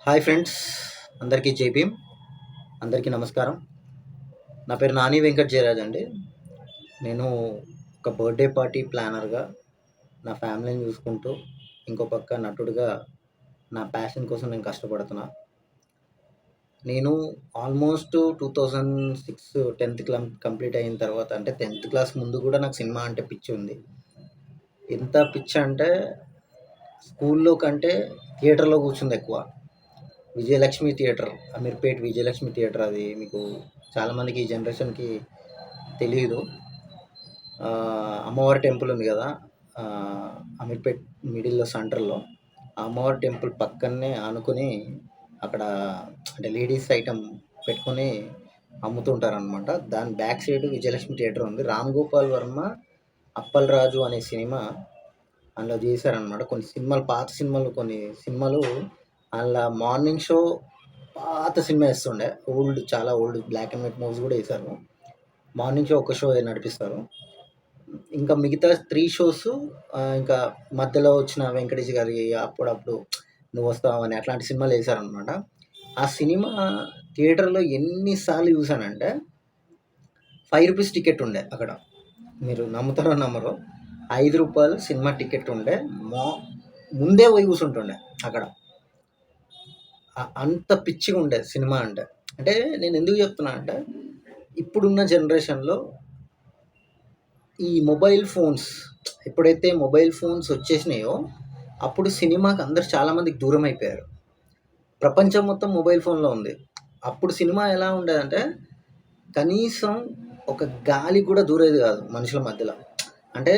Hi friends, అందరికీ JBM, అందరికీ నమస్కారం. నా పేరు నాని వెంకట్ జయరాజ్ అండి. నేను ఒక బర్త్డే పార్టీ ప్లానర్గా నా ఫ్యామిలీని చూసుకుంటూ, ఇంకో పక్క నటుడిగా నా ప్యాషన్ కోసం నేను కష్టపడుతున్నా. నేను ఆల్మోస్ట్ 2006 10th కంప్లీట్ అయిన తర్వాత, అంటే 10th క్లాస్ ముందు కూడా నాకు సినిమా అంటే పిచ్చి ఉంది. ఎంత పిచ్చి అంటే స్కూల్లో కంటే థియేటర్లో కూర్చుంది ఎక్కువ. విజయలక్ష్మి థియేటర్, అమీర్పేట్ విజయలక్ష్మి థియేటర్, అది మీకు చాలామందికి ఈ జనరేషన్కి తెలియదు. అమ్మవారి టెంపుల్ ఉంది కదా, అమీర్పేట్ మిడిల్లో సెంటర్లో, ఆ అమ్మవారి టెంపుల్ పక్కనే ఆనుకొని అక్కడ అంటే లేడీస్ ఐటమ్ పెట్టుకొని అమ్ముతుంటారనమాట. దాని బ్యాక్ సైడ్ విజయలక్ష్మి థియేటర్ ఉంది. రామ్ గోపాల్ వర్మ అప్పల్ రాజు అనే సినిమా అందులో చేశారనమాట. కొన్ని సినిమాలు, పాత సినిమాలు, కొన్ని సినిమాలు అందులో మార్నింగ్ షో పాత సినిమా వేస్తుండే, చాలా old black and white movies కూడా వేశారు. మార్నింగ్ షో ఒక షో నడిపిస్తారు. ఇంకా మిగతా 3 షోస్ ఇంకా మధ్యలో వచ్చిన వెంకటేష్ గారి అప్పుడప్పుడు నువ్వు వస్తావని అట్లాంటి సినిమాలు వేశారనమాట. ఆ సినిమా థియేటర్లో ఎన్నిసార్లు చూసానంటే 5 రూపీస్ టికెట్ ఉండే అక్కడ. మీరు నమ్ముతారో నమ్మరో, 5 రూపాయలు సినిమా టికెట్ ఉండే. ముందే పోయి కూర్చుంటుండే అక్కడ. అంత పిచ్చిగా ఉండే సినిమా అంటే. అంటే నేను ఎందుకు చెప్తున్నా అంటే, ఇప్పుడున్న జనరేషన్లో ఈ మొబైల్ ఫోన్స్, ఎప్పుడైతే మొబైల్ ఫోన్స్ వచ్చేసినాయో అప్పుడు సినిమాకి అందరు చాలామందికి దూరం అయిపోయారు. ప్రపంచం మొత్తం మొబైల్ ఫోన్లో ఉంది. అప్పుడు సినిమా ఎలా ఉండేదంటే, కనీసం ఒక గాలి కూడా దూరేది కాదు మనుషుల మధ్యలో. అంటే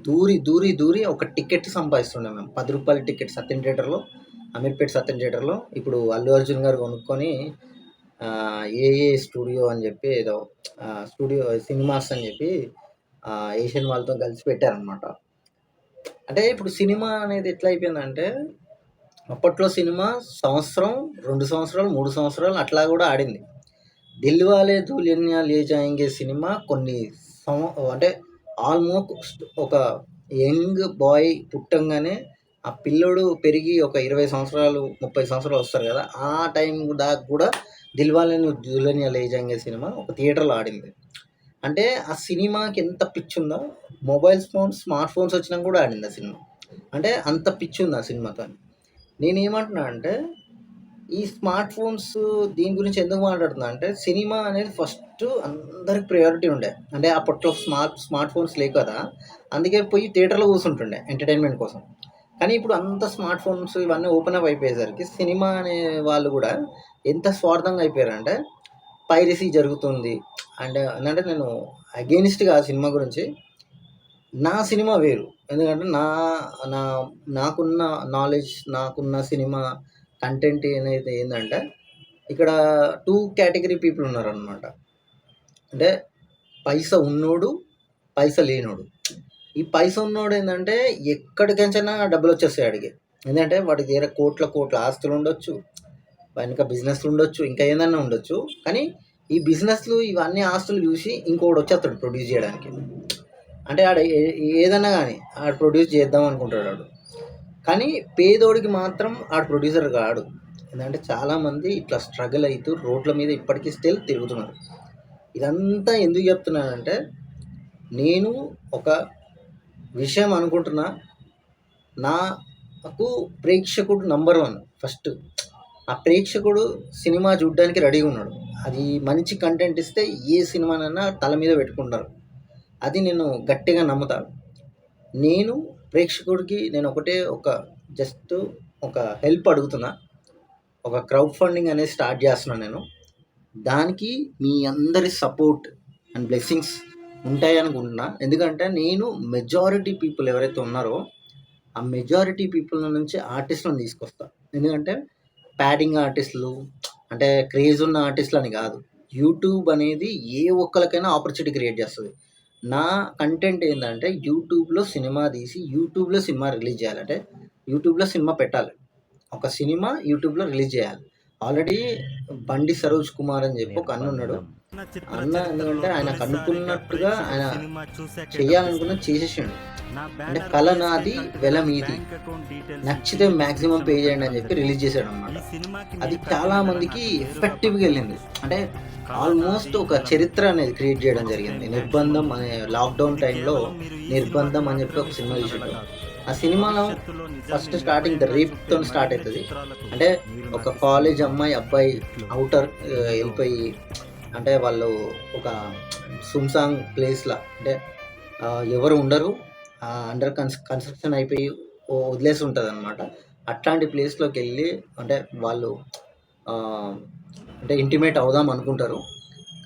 దూరి దూరి దూరి ఒక టికెట్ సంపాదిస్తుండే మేము. 10 రూపాయల టికెట్ సత్యం థియేటర్లో, అమీర్పేట్ సత్యం థియేటర్లో. ఇప్పుడు అల్లు అర్జున్ గారు కొనుక్కొని ఏఏ స్టూడియో అని చెప్పి, ఏదో స్టూడియో సినిమాస్ అని చెప్పి ఏషియన్ వాళ్ళతో కలిసి పెట్టారనమాట. అంటే ఇప్పుడు సినిమా అనేది ఎట్లా అయిపోయిందంటే, అప్పట్లో సినిమా సంవత్సరం, 2 సంవత్సరాలు, 3 సంవత్సరాలు అట్లా కూడా ఆడింది. దిల్వాలే దుల్హనియా లే జాయేంగే సినిమా కొన్ని అంటే ఆల్మోస్ట్ ఒక యంగ్ బాయ్ పుట్టంగానే ఆ పిల్లోడు పెరిగి ఒక 20 సంవత్సరాలు, 30 సంవత్సరాలు వస్తారు కదా, ఆ టైం దాకా కూడా దిల్వాలే దుల్హనియా లే జాయేంగే సినిమా ఒక థియేటర్లో ఆడింది. అంటే ఆ సినిమాకి ఎంత పిచ్చి ఉందో, స్మార్ట్ ఫోన్స్ వచ్చినా కూడా ఆడింది ఆ సినిమా. అంటే అంత పిచ్చి ఉంది ఆ సినిమాతో. నేనేమంటున్నా అంటే, ఈ స్మార్ట్ ఫోన్స్ దీని గురించి ఎందుకు మాట్లాడుతున్నా అంటే, సినిమా అనేది ఫస్ట్ అందరికి ప్రయారిటీ ఉండే. అంటే అప్పట్లో స్మార్ట్ ఫోన్స్ లేవు కదా, అందుకే పోయి థియేటర్లో కూర్చుంటుండే ఎంటర్టైన్మెంట్ కోసం. కానీ ఇప్పుడు అంత స్మార్ట్ ఫోన్స్ ఇవన్నీ ఓపెన్ అప్ అయిపోయేసరికి సినిమా అనే వాళ్ళు కూడా ఎంత స్వార్థంగా అయిపోయారంటే, పైరసీ జరుగుతుంది అంటే. అంటే నేను అగెయిన్స్ట్గా ఆ సినిమా గురించి, నా సినిమా వేరు. ఎందుకంటే నా నాకున్న నాలెడ్జ్, నాకున్న సినిమా కంటెంట్ అనేది ఏంటంటే, ఇక్కడ 2 కేటగిరీ పీపుల్ ఉన్నారనమాట. అంటే పైసా ఉన్నోడు, పైసా లేనోడు. ఈ పైసా ఉన్నోడు ఏంటంటే ఎక్కడికంచైనా డబ్బులు వచ్చేస్తాయి అడిగి. ఎందుకంటే వాడి దగ్గర కోట్ల ఆస్తులు ఉండొచ్చు, వెనక బిజినెస్లు ఉండొచ్చు, ఇంకా ఏదైనా ఉండొచ్చు. కానీ ఈ బిజినెస్లు ఇవన్నీ ఆస్తులు చూసి ఇంకోటి వచ్చేస్తాడు ప్రొడ్యూస్ చేయడానికి. అంటే ఆడ ఏదన్నా కానీ ఆడు ప్రొడ్యూస్ చేద్దాం అనుకుంటాడు ఆడు. కానీ పేదోడికి మాత్రం ఆడు ప్రొడ్యూసర్ కాడు. ఎందుకంటే చాలామంది ఇట్లా స్ట్రగుల్ అవుతూ రోడ్ల మీద ఇప్పటికీ స్టిల్ తిరుగుతున్నారు. ఇదంతా ఎందుకు చెప్తున్నానంటే, నేను ఒక విషయం అనుకుంటున్నా. నాకు ప్రేక్షకుడు నంబర్ 1 ఫస్ట్. ఆ ప్రేక్షకుడు సినిమా చూడడానికి రెడీగా ఉన్నాడు. అది మంచి కంటెంట్ ఇస్తే ఏ సినిమానైనా తల మీద పెట్టుకుంటారు. అది నేను గట్టిగా నమ్ముతాను. నేను ప్రేక్షకుడికి నేను జస్ట్ ఒక హెల్ప్ అడుగుతున్నా. ఒక క్రౌడ్ ఫండింగ్ అనేది స్టార్ట్ చేస్తున్నాను నేను. దానికి మీ అందరి సపోర్ట్ అండ్ బ్లెస్సింగ్స్ ఉంటాయి అనుకుంటున్నా. ఎందుకంటే నేను మెజారిటీ పీపుల్ ఎవరైతే ఉన్నారో ఆ మెజారిటీ పీపుల్ నుంచి ఆర్టిస్టులను తీసుకొస్తా. ఎందుకంటే ప్యాడింగ్ ఆర్టిస్టులు అంటే క్రేజ్ ఉన్న ఆర్టిస్టులు అని కాదు. యూట్యూబ్ అనేది ఏ ఒక్కరికైనా ఆపర్చునిటీ క్రియేట్ చేస్తుంది. నా కంటెంట్ ఏంటంటే, యూట్యూబ్లో సినిమా తీసి యూట్యూబ్లో సినిమా రిలీజ్ చేయాలి. అంటే యూట్యూబ్లో సినిమా పెట్టాలి, ఒక సినిమా యూట్యూబ్లో రిలీజ్ చేయాలి. ఆల్రెడీ బండి సరోజ్ కుమార్ అని చెప్పి ఒక అన్న ఉన్నాడు. అన్న ఎందుకంటే ఆయనకు అనుకున్నట్టుగా ఆయన చేయాలనుకున్నది చేసేసిండు. అంటే కళ నాది వెల మీది, నచ్చితే మ్యాక్సిమం పే చేయండి అని చెప్పి రిలీజ్ చేశాడు అనమాట. అది చాలా మందికి ఎఫెక్టివ్గా వెళ్ళింది. అంటే ఆల్మోస్ట్ ఒక చరిత్ర అనేది క్రియేట్ చేయడం జరిగింది. నిర్బంధం అనే లాక్డౌన్ టైంలో నిర్బంధం అని చెప్పి ఒక సినిమా తీసాడు. ఆ సినిమాలో ఫస్ట్ స్టార్టింగ్ ద రేప్తో స్టార్ట్ అవుతుంది. అంటే ఒక కాలేజ్ అమ్మాయి అబ్బాయి అవుటర్ వెళ్ళిపోయి, అంటే వాళ్ళు ఒక సుమ్సాంగ్ ప్లేస్లో, అంటే ఎవరు ఉండరు, అండర్ కన్స్ట్రక్షన్ అయిపోయి వదిలేసి ఉంటుంది అనమాట. అట్లాంటి ప్లేస్లోకి వెళ్ళి, అంటే వాళ్ళు అంటే ఇంటిమేట్ అవుదాం అనుకుంటారు,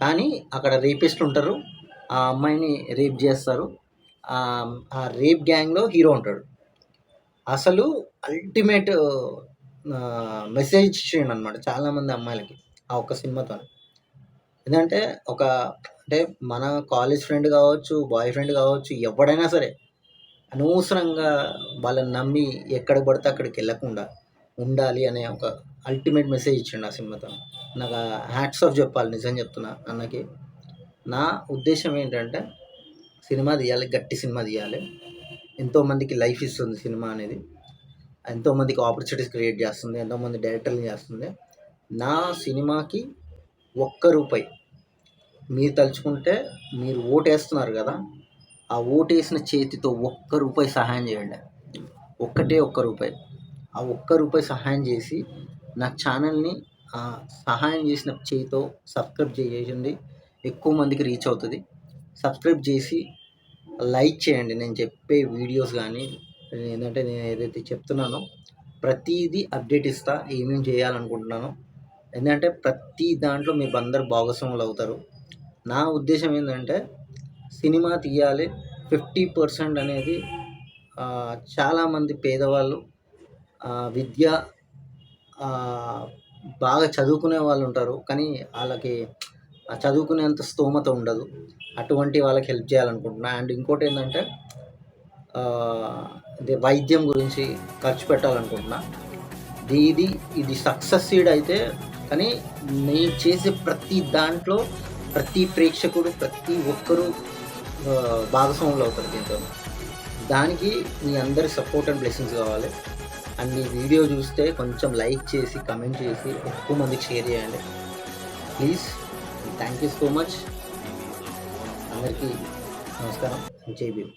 కానీ అక్కడ రేపిస్ట్ ఉంటారు. ఆ అమ్మాయిని రేప్ చేస్తారు. ఆ రేప్ గ్యాంగ్లో హీరో ఉంటాడు. అసలు అల్టిమేట్ మెసేజ్ ఇచ్చేయండి అనమాట చాలామంది అమ్మాయిలకి ఆ ఒక్క సినిమాతో. ఎందుకంటే అంటే మన కాలేజ్ ఫ్రెండ్ కావచ్చు, బాయ్ ఫ్రెండ్ కావచ్చు, ఎవడైనా సరే అనవసరంగా వాళ్ళని నమ్మి ఎక్కడికి పడితే అక్కడికి వెళ్ళకుండా ఉండాలి అనే ఒక అల్టిమేట్ మెసేజ్ ఇచ్చిండు ఆ సినిమాతో. నాకు హ్యాట్స్ ఆఫ్ చెప్పాలి, నిజం చెప్తున్నా అన్నకి. నా ఉద్దేశం ఏంటంటే సినిమా తీయాలి, గట్టి సినిమా తీయాలి. ఎంతోమందికి లైఫ్ ఇస్తుంది సినిమా అనేది, ఎంతోమందికి ఆపర్చునిటీస్ క్రియేట్ చేస్తుంది, ఎంతోమంది డైరెక్టర్లు చేస్తుంది. నా సినిమాకి ₹1 మీరు తలుచుకుంటే, మీరు ఓటేస్తున్నారు కదా, ఆ ఓటేసిన చేతితో ₹1 సహాయం చేయండి. ఒక్కటే ₹1. ఆ ₹1 సహాయం చేసి నా ఛానల్ని సహాయం చేసిన చేతితో సబ్స్క్రైబ్ చేయండి. ఎక్కువ మందికి రీచ్ అవుతుంది. సబ్స్క్రైబ్ చేసి లైక్ చేయండి. నేను చెప్పే వీడియోస్ కానీ, ఏంటంటే నేను ఏదైతే చెప్తున్నానో ప్రతిదీ అప్డేట్ ఇస్తా, ఏమేమి చేయాలనుకుంటున్నానో. ఎందుకంటే ప్రతి దాంట్లో మీరు అందరు భాగస్వాములు అవుతారు. నా ఉద్దేశం ఏంటంటే సినిమా తీయాలి. 50% అనేది చాలామంది పేదవాళ్ళు, విద్య బాగా చదువుకునే వాళ్ళు ఉంటారు, కానీ వాళ్ళకి చదువుకునేంత స్తోమత ఉండదు. అటువంటి వాళ్ళకి హెల్ప్ చేయాలనుకుంటున్నా. అండ్ ఇంకోటి ఏంటంటే వైద్యం గురించి ఖర్చు పెట్టాలనుకుంటున్నా. ఇది సక్సెస్సీడ్ అయితే, కానీ నేను చేసే ప్రతి దాంట్లో ప్రతి ప్రేక్షకుడు, ప్రతి ఒక్కరూ భాగస్వాములు అవుతారు దీంతో. దానికి మీ అందరి సపోర్ట్ అండ్ బ్లెస్సింగ్స్ కావాలి. అండ్ ఈ వీడియో చూస్తే కొంచెం లైక్ చేసి, కమెంట్ చేసి ఎక్కువ మందికి షేర్ చేయండి please. Thank you so much. అందరికీ నమస్కారం. జై భీమ్.